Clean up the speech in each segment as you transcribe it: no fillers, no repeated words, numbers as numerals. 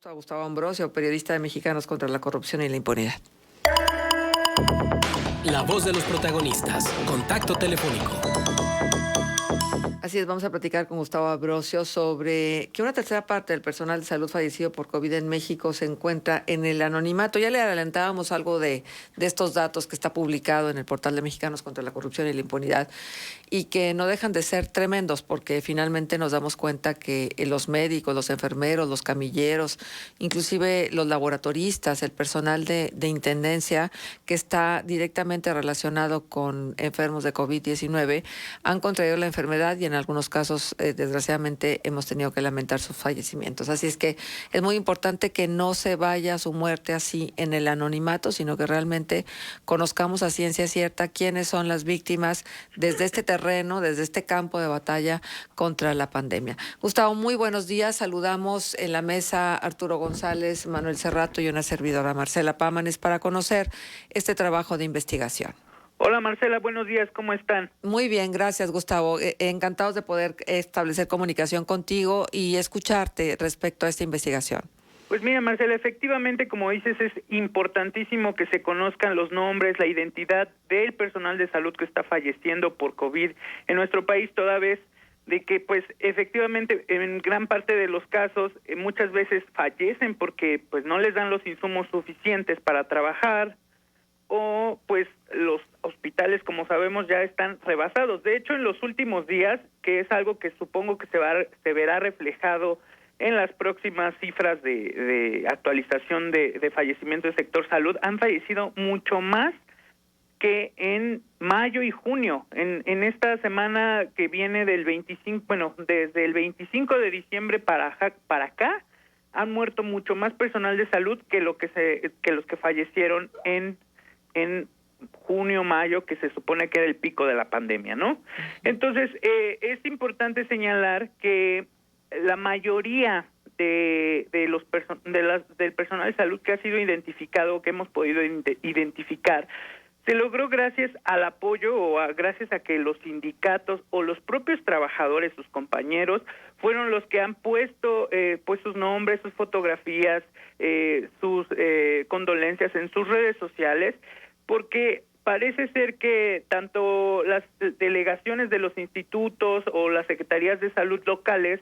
A Gustavo Ambrosio, periodista de Mexicanos contra la Corrupción y la Impunidad. La voz de los protagonistas. Contacto telefónico. Así es, vamos a platicar con Gustavo Ambrosio sobre que una tercera parte del personal de salud fallecido por COVID en México se encuentra en el anonimato. Ya le adelantábamos algo de estos datos que está publicado en el portal de Mexicanos contra la Corrupción y la Impunidad y que no dejan de ser tremendos porque finalmente nos damos cuenta que los médicos, los enfermeros, los camilleros, inclusive los laboratoristas, el personal de intendencia que está directamente relacionado con enfermos de COVID-19 han contraído la enfermedad y en algunos casos, desgraciadamente, hemos tenido que lamentar sus fallecimientos. Así es que es muy importante que no se vaya su muerte así en el anonimato, sino que realmente conozcamos a ciencia cierta quiénes son las víctimas desde este terreno, desde este campo de batalla contra la pandemia. Gustavo, muy buenos días. Saludamos en la mesa a Arturo González, Manuel Cerrato y una servidora, Marcela Pámanes, para conocer este trabajo de investigación. Hola Marcela, buenos días, ¿cómo están? Muy bien, gracias Gustavo. Encantados de poder establecer comunicación contigo y escucharte respecto a esta investigación. Pues mira Marcela, efectivamente como dices es importantísimo que se conozcan los nombres, la identidad del personal de salud que está falleciendo por COVID en nuestro país, toda vez de que pues efectivamente en gran parte de los casos muchas veces fallecen porque pues no les dan los insumos suficientes para trabajar, o pues los hospitales, como sabemos, ya están rebasados. De hecho, en los últimos días, que es algo que supongo que se verá reflejado en las próximas cifras de actualización de fallecimiento del sector salud, han fallecido mucho más que en mayo y junio. En esta semana que viene del 25, bueno, desde el 25 de diciembre para acá, han muerto mucho más personal de salud que los que fallecieron en junio, mayo, que se supone que era el pico de la pandemia, ¿no? Entonces, es importante señalar que la mayoría del personal de salud que ha sido identificado, que hemos podido identificar, se logró gracias al apoyo gracias a que los sindicatos o los propios trabajadores, sus compañeros, fueron los que han puesto pues sus nombres, sus fotografías, sus condolencias en sus redes sociales, porque parece ser que tanto las delegaciones de los institutos o las secretarías de salud locales,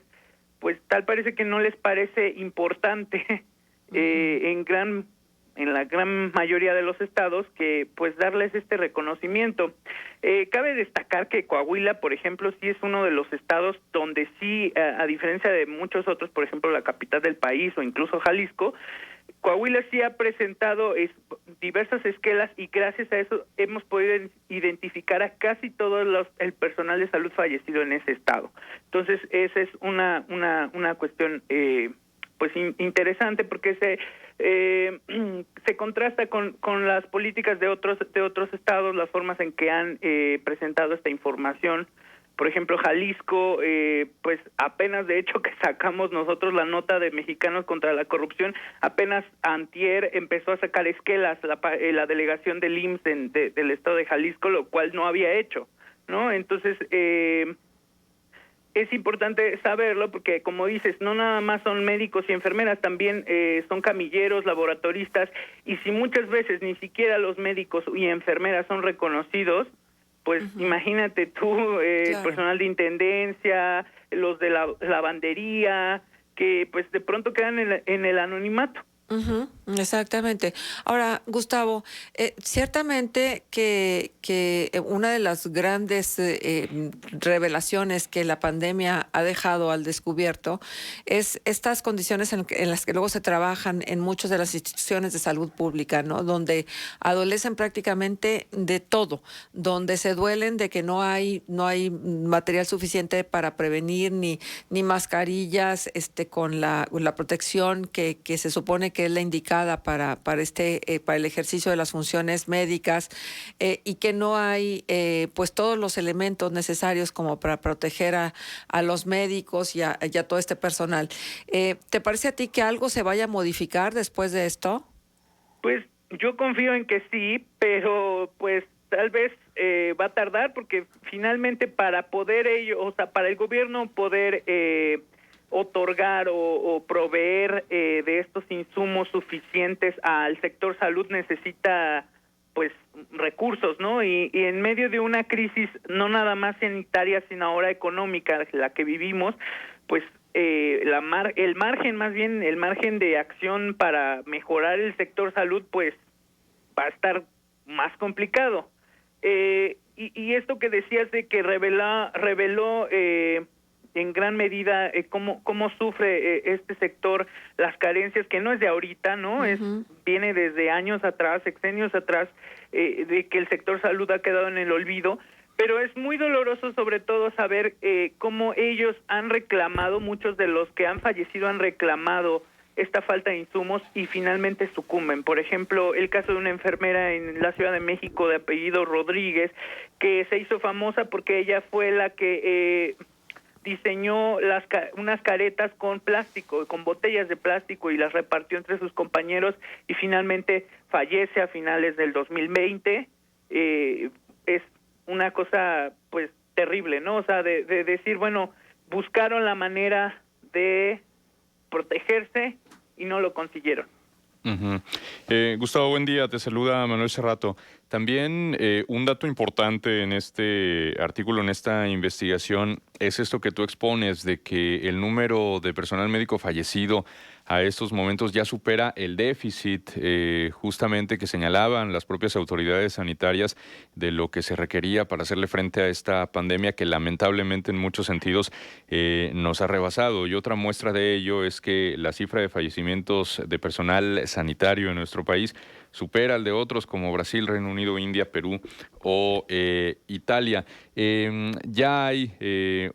pues tal parece que no les parece importante en la gran mayoría de los estados que pues darles este reconocimiento. Cabe destacar que Coahuila, por ejemplo, sí es uno de los estados donde sí, a diferencia de muchos otros, por ejemplo, la capital del país o incluso Jalisco, Coahuila sí ha presentado diversas esquelas y gracias a eso hemos podido identificar a casi todo el personal de salud fallecido en ese estado. Entonces, esa es una cuestión pues interesante porque se contrasta con las políticas de otros estados, las formas en que han presentado esta información. Por ejemplo, Jalisco, pues apenas de hecho que sacamos nosotros la nota de Mexicanos contra la Corrupción, apenas antier empezó a sacar esquelas la delegación del IMSS del estado de Jalisco, lo cual no había hecho, ¿no? Entonces, es importante saberlo porque, como dices, no nada más son médicos y enfermeras, también son camilleros, laboratoristas, y si muchas veces ni siquiera los médicos y enfermeras son reconocidos, pues imagínate tú, claro, personal de intendencia, los de la lavandería, que pues de pronto quedan en el anonimato. Exactamente. Ahora, Gustavo, ciertamente que una de las grandes revelaciones que la pandemia ha dejado al descubierto es estas condiciones en las que luego se trabajan en muchas de las instituciones de salud pública, ¿no? Donde adolecen prácticamente de todo, donde se duelen de que no hay material suficiente para prevenir ni mascarillas con la protección que se supone que es la indicada para el ejercicio de las funciones médicas y que no hay pues todos los elementos necesarios como para proteger a los médicos y a todo este personal. ¿Te parece a ti que algo se vaya a modificar después de esto? Pues yo confío en que sí, pero pues tal vez va a tardar porque finalmente para poder para el gobierno poder otorgar o proveer de estos insumos suficientes al sector salud necesita pues recursos, ¿no? Y en medio de una crisis no nada más sanitaria, sino ahora económica, la que vivimos, pues el margen de acción para mejorar el sector salud, pues va a estar más complicado. Y esto que decías de que reveló en gran medida cómo sufre este sector las carencias, que no es de ahorita, ¿no? Viene desde años atrás, sexenios atrás, de que el sector salud ha quedado en el olvido, pero es muy doloroso sobre todo saber cómo ellos han reclamado, muchos de los que han fallecido han reclamado esta falta de insumos y finalmente sucumben. Por ejemplo, el caso de una enfermera en la Ciudad de México de apellido Rodríguez, que se hizo famosa porque ella fue la que diseñó unas caretas con plástico, con botellas de plástico, y las repartió entre sus compañeros y finalmente fallece a finales del 2020. Es una cosa pues terrible, ¿no? O sea, de decir, bueno, buscaron la manera de protegerse y no lo consiguieron. Uh-huh. Gustavo, buen día, te saluda Manuel Cerrato. También un dato importante en este artículo, en esta investigación, es esto que tú expones de que el número de personal médico fallecido a estos momentos ya supera el déficit justamente que señalaban las propias autoridades sanitarias de lo que se requería para hacerle frente a esta pandemia que lamentablemente en muchos sentidos nos ha rebasado. Y otra muestra de ello es que la cifra de fallecimientos de personal sanitario en nuestro país supera al de otros como Brasil, Reino Unido, India, Perú o Italia. Ya hay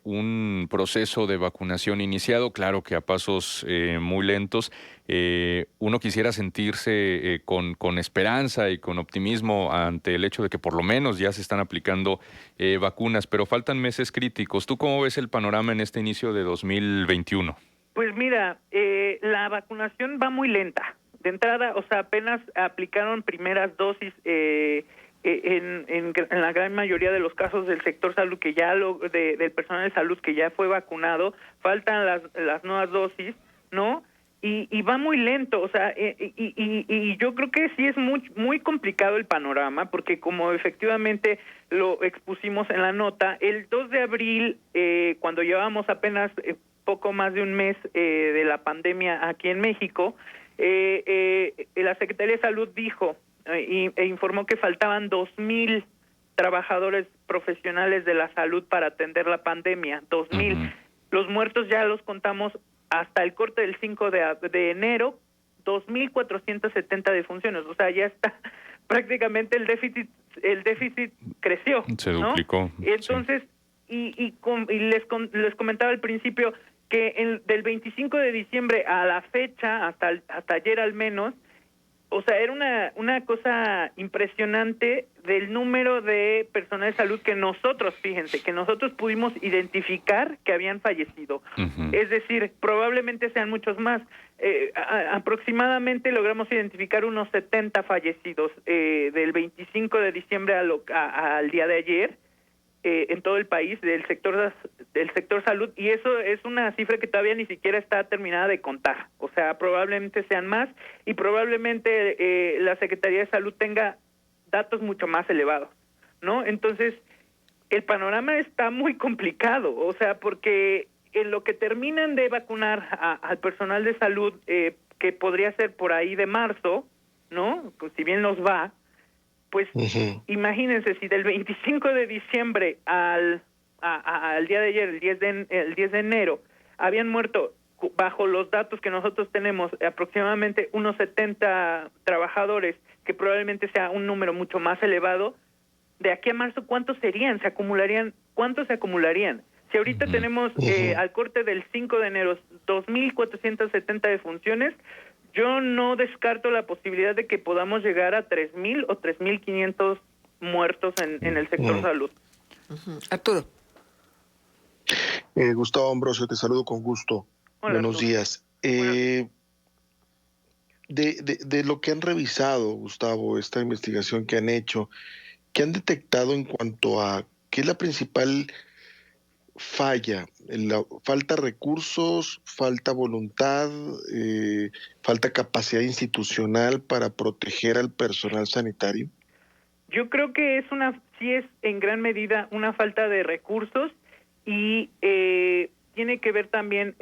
un proceso de vacunación iniciado, claro que a pasos muy lentos. Uno quisiera sentirse con esperanza y con optimismo ante el hecho de que por lo menos ya se están aplicando vacunas, pero faltan meses críticos. ¿Tú cómo ves el panorama en este inicio de 2021? Pues mira, la vacunación va muy lenta. De entrada, o sea, apenas aplicaron primeras dosis en la gran mayoría de los casos del sector salud, que ya del personal de salud que ya fue vacunado. Faltan las nuevas dosis, ¿no? Y va muy lento, o sea, y yo creo que sí es muy complicado el panorama, porque como efectivamente lo expusimos en la nota, el 2 de abril, cuando llevábamos apenas poco más de un mes de la pandemia aquí en México, la Secretaría de Salud dijo e informó que faltaban 2,000 trabajadores profesionales de la salud para atender la pandemia, 2,000. Uh-huh. Los muertos ya los contamos hasta el corte del 5 de enero, 2,470 defunciones, o sea, ya está prácticamente el déficit creció, se duplicó, ¿no? Entonces, sí. Les comentaba al principio que del 25 de diciembre a la fecha, hasta ayer al menos, o sea, era una cosa impresionante del número de personal de salud que nosotros pudimos identificar que habían fallecido. Uh-huh. Es decir, probablemente sean muchos más. Aproximadamente logramos identificar unos 70 fallecidos del 25 de diciembre al día de ayer. En todo el país del sector salud, y eso es una cifra que todavía ni siquiera está terminada de contar, o sea, probablemente sean más y probablemente la Secretaría de Salud tenga datos mucho más elevados, ¿no? Entonces, el panorama está muy complicado, o sea, porque en lo que terminan de vacunar al personal de salud, que podría ser por ahí de marzo, ¿no? Pues, si bien nos va, pues uh-huh. Imagínense si del 25 de diciembre al día de ayer, el 10 de enero, habían muerto, bajo los datos que nosotros tenemos, aproximadamente unos 70 trabajadores, que probablemente sea un número mucho más elevado. De aquí a marzo, ¿cuántos serían? ¿Cuántos se acumularían? Si ahorita uh-huh. tenemos al corte del 5 de enero 2,470 defunciones, yo no descarto la posibilidad de que podamos llegar a 3,000 o 3,500 muertos en el sector salud. Uh-huh. Arturo. Gustavo Ambrosio, te saludo con gusto. Hola, buenos Arturo. días. De lo que han revisado, Gustavo, esta investigación que han hecho, ¿qué han detectado en cuanto a qué es la principal falla? ¿Falta recursos, falta voluntad, falta capacidad institucional para proteger al personal sanitario? Yo creo que sí es en gran medida una falta de recursos y tiene que ver también,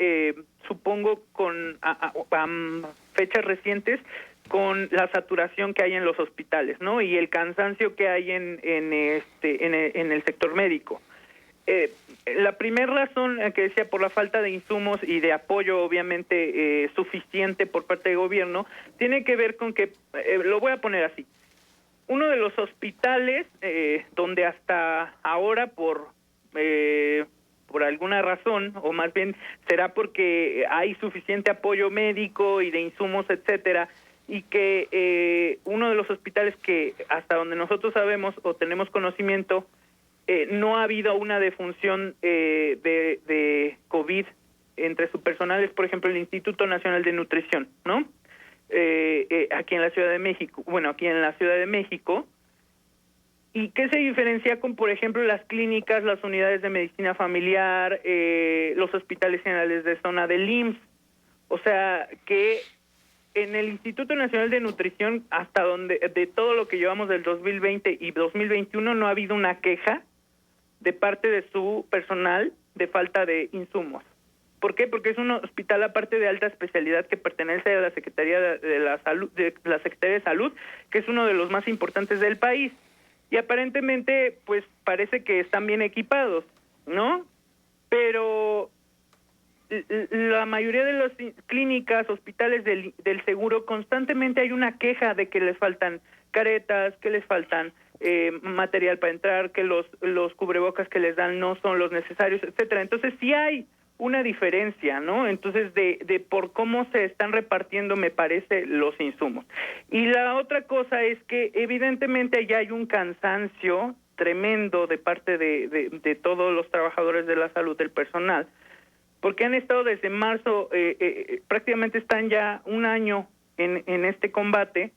supongo, con fechas recientes, con la saturación que hay en los hospitales, ¿no? Y el cansancio que hay en el sector médico. La primera razón que decía, por la falta de insumos y de apoyo obviamente suficiente por parte del gobierno, tiene que ver con que, lo voy a poner así, uno de los hospitales donde hasta ahora por alguna razón, o más bien será porque hay suficiente apoyo médico y de insumos, etcétera, y que uno de los hospitales que hasta donde nosotros sabemos o tenemos conocimiento, no ha habido una defunción de COVID entre su personal, es por ejemplo el Instituto Nacional de Nutrición, ¿no? Aquí en la Ciudad de México, ¿y qué se diferencia con, por ejemplo, las clínicas, las unidades de medicina familiar, los hospitales generales de zona del IMSS? O sea, que en el Instituto Nacional de Nutrición, hasta donde, de todo lo que llevamos del 2020 y 2021, no ha habido una queja de parte de su personal de falta de insumos. ¿Por qué? Porque es un hospital aparte de alta especialidad que pertenece a la Secretaría de la Salud, de la Secretaría de Salud, que es uno de los más importantes del país. Y aparentemente, pues parece que están bien equipados, ¿no? Pero la mayoría de las clínicas, hospitales del seguro, constantemente hay una queja de que les faltan caretas, que les faltan material para entrar, que los cubrebocas que les dan no son los necesarios, etcétera. Entonces sí hay una diferencia, ¿no? Entonces de por cómo se están repartiendo, me parece, los insumos. Y la otra cosa es que evidentemente ya hay un cansancio tremendo de parte de todos los trabajadores de la salud, del personal, porque han estado desde marzo, prácticamente están ya un año en este combate,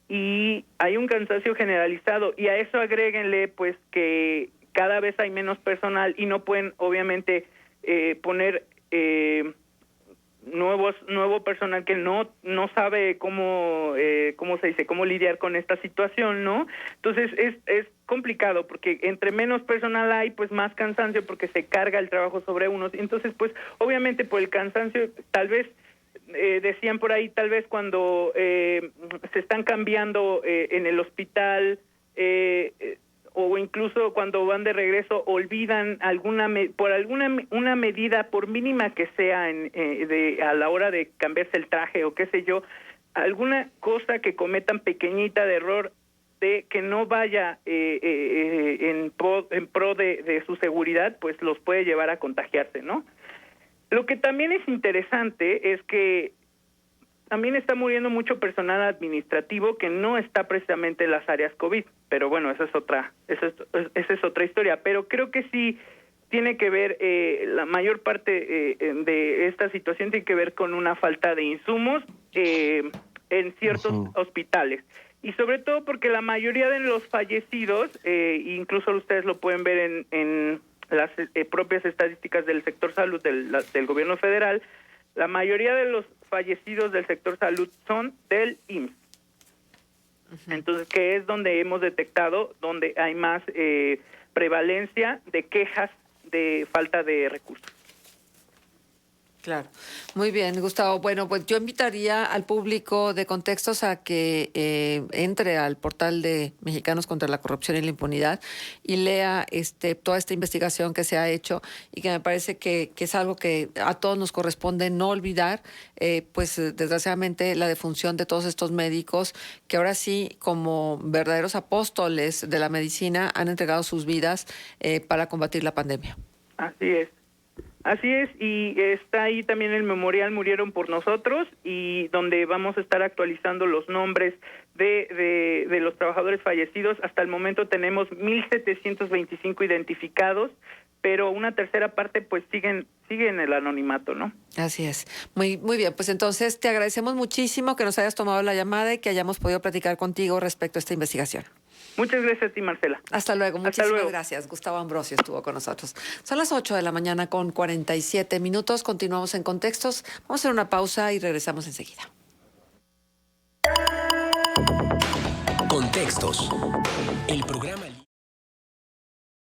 y hay un cansancio generalizado, y a eso agréguenle pues que cada vez hay menos personal y no pueden obviamente poner nuevo personal que no sabe cómo se dice, cómo lidiar con esta situación, ¿no? Entonces es complicado, porque entre menos personal hay, pues más cansancio, porque se carga el trabajo sobre unos. Entonces, pues obviamente por el cansancio, tal vez decían por ahí, tal vez cuando se están cambiando en el hospital, o incluso cuando van de regreso, olvidan una medida, por mínima que sea, a la hora de cambiarse el traje o qué sé yo, alguna cosa que cometan pequeñita de error, de que no vaya en pro de su seguridad, pues los puede llevar a contagiarse, ¿no? Lo que también es interesante es que también está muriendo mucho personal administrativo que no está precisamente en las áreas COVID, pero bueno, esa es otra historia. Pero creo que sí tiene que ver, la mayor parte de esta situación tiene que ver con una falta de insumos en ciertos hospitales. Y sobre todo porque la mayoría de los fallecidos, incluso ustedes lo pueden ver en las propias estadísticas del sector salud del gobierno federal, la mayoría de los fallecidos del sector salud son del IMSS. Entonces, que es donde hemos detectado, donde hay más prevalencia de quejas de falta de recursos. Claro. Muy bien, Gustavo. Bueno, pues yo invitaría al público de Contextos a que entre al portal de Mexicanos contra la Corrupción y la Impunidad y lea toda esta investigación que se ha hecho, y que me parece que es algo que a todos nos corresponde no olvidar, pues desgraciadamente la defunción de todos estos médicos que ahora sí, como verdaderos apóstoles de la medicina, han entregado sus vidas para combatir la pandemia. Así es, y está ahí también el memorial Murieron por Nosotros, y donde vamos a estar actualizando los nombres de los trabajadores fallecidos. Hasta el momento tenemos 1,725 identificados, pero una tercera parte pues sigue en el anonimato, ¿no? Así es. Muy bien, pues entonces te agradecemos muchísimo que nos hayas tomado la llamada y que hayamos podido platicar contigo respecto a esta investigación. Muchas gracias a ti, Marcela. Hasta luego, Hasta muchísimas luego. gracias. Gustavo Ambrosio estuvo con nosotros. Son las 8 de la mañana con 47 minutos. Continuamos en Contextos. Vamos a hacer una pausa y regresamos enseguida. Contextos. El programa